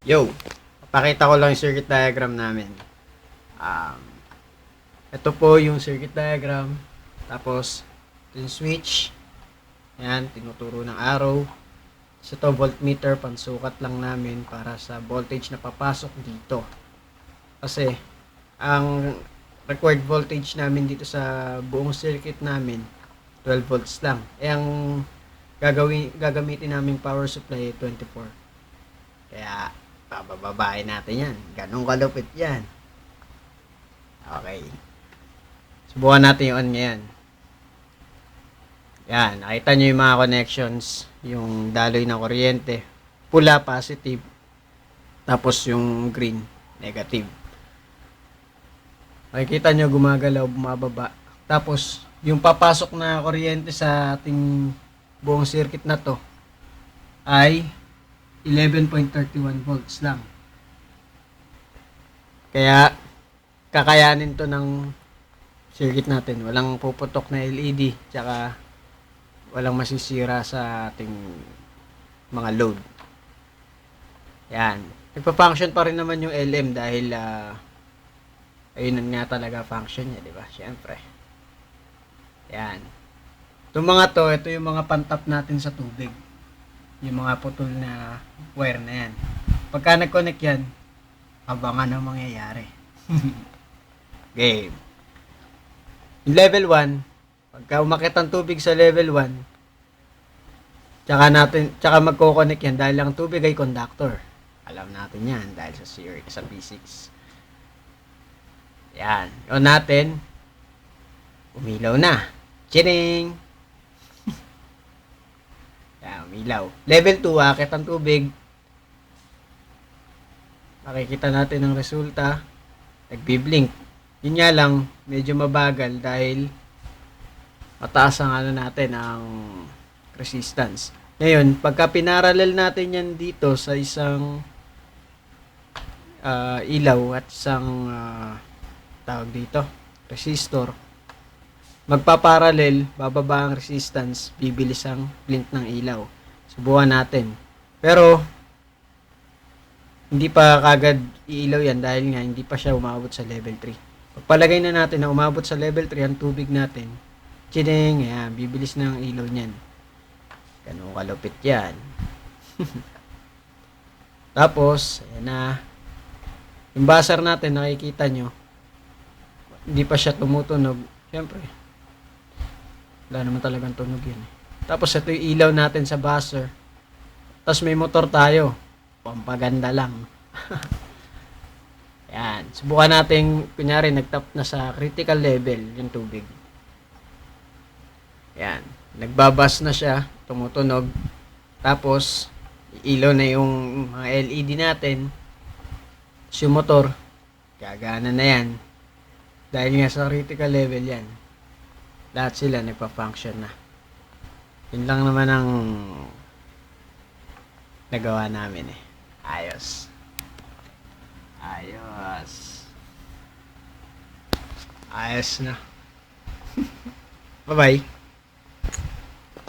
Yo, papakita ko lang yung circuit diagram namin. Um, ito po yung circuit diagram. Tapos, ito yung switch. Ayan, tinuturo ng arrow. Sa to voltmeter, pansukat lang namin para sa voltage na papasok dito. Kasi, ang required voltage namin dito sa buong circuit namin, 12 volts lang. Eh, ang gagamitin naming power supply ay 24. Kaya, pabababain natin yan. Ganun kalupit yan. Okay. Subukan natin yung on ngayon. Yan. Nakita nyo yung mga connections. Yung daloy ng kuryente. Pula, positive. Tapos yung green, negative. Makikita nyo gumagalaw, bumababa. Tapos, yung papasok na kuryente sa ating buong circuit na to ay 11.31 volts lang. Kaya, kakayanin to ng circuit natin. Walang puputok na LED, tsaka walang masisira sa ating mga load. Yan. Nagpa-function pa rin naman yung LM dahil ayun nga talaga function niya, di ba? Siyempre. Yan. Itong mga to, ito yung mga pantap natin sa tubig. Yung mga putol na wire na yan. Pagka nag-connect yan, abangan ang mangyayari. Game. Yung level 1, pagka umakit ang tubig sa level 1, tsaka magko-connect yan dahil ang tubig ay conductor. Alam natin yan dahil sa theory, sa physics. Yan. Yun natin, umilaw na. Chiring! Yan, umilaw. Level 2, akit ang tubig. Makikita natin ang resulta. Nagbi-blink. Yun nga lang, medyo mabagal dahil mataas ang natin, ang resistance. Ngayon, pagka pinarallel natin yan dito sa isang ilaw at isang tawag dito, resistor, magpaparallel, bababa ang resistance, bibilis ang blink ng ilaw. Subukan natin. Pero, hindi pa kagad iilaw yan dahil nga hindi pa siya umabot sa level 3. Pagpalagay na natin na umabot sa level 3 ang tubig natin, chining, ayan, bibilis na ang ilaw niyan. Ganun kalupit yan. Tapos, ayan na. Yung buzzer natin, nakikita nyo, hindi pa siya tumutunog. Siyempre, wala naman talagang tunog yan. Tapos, ito yung ilaw natin sa buzzer. Tapos, may motor tayo. Pampaganda lang. Yan. Subukan natin, kunyari, nagtap na sa critical level yung tubig. Yan. Nagbabas na siya, tumutunog. Tapos, ilaw na yung mga LED natin. Yung motor, gagana na yan. Dahil nga sa critical level yan. Lahat sila nagpa-function na. Yun lang naman ang nagawa namin eh. Ayos. Ayos. Ayos na. Bye-bye.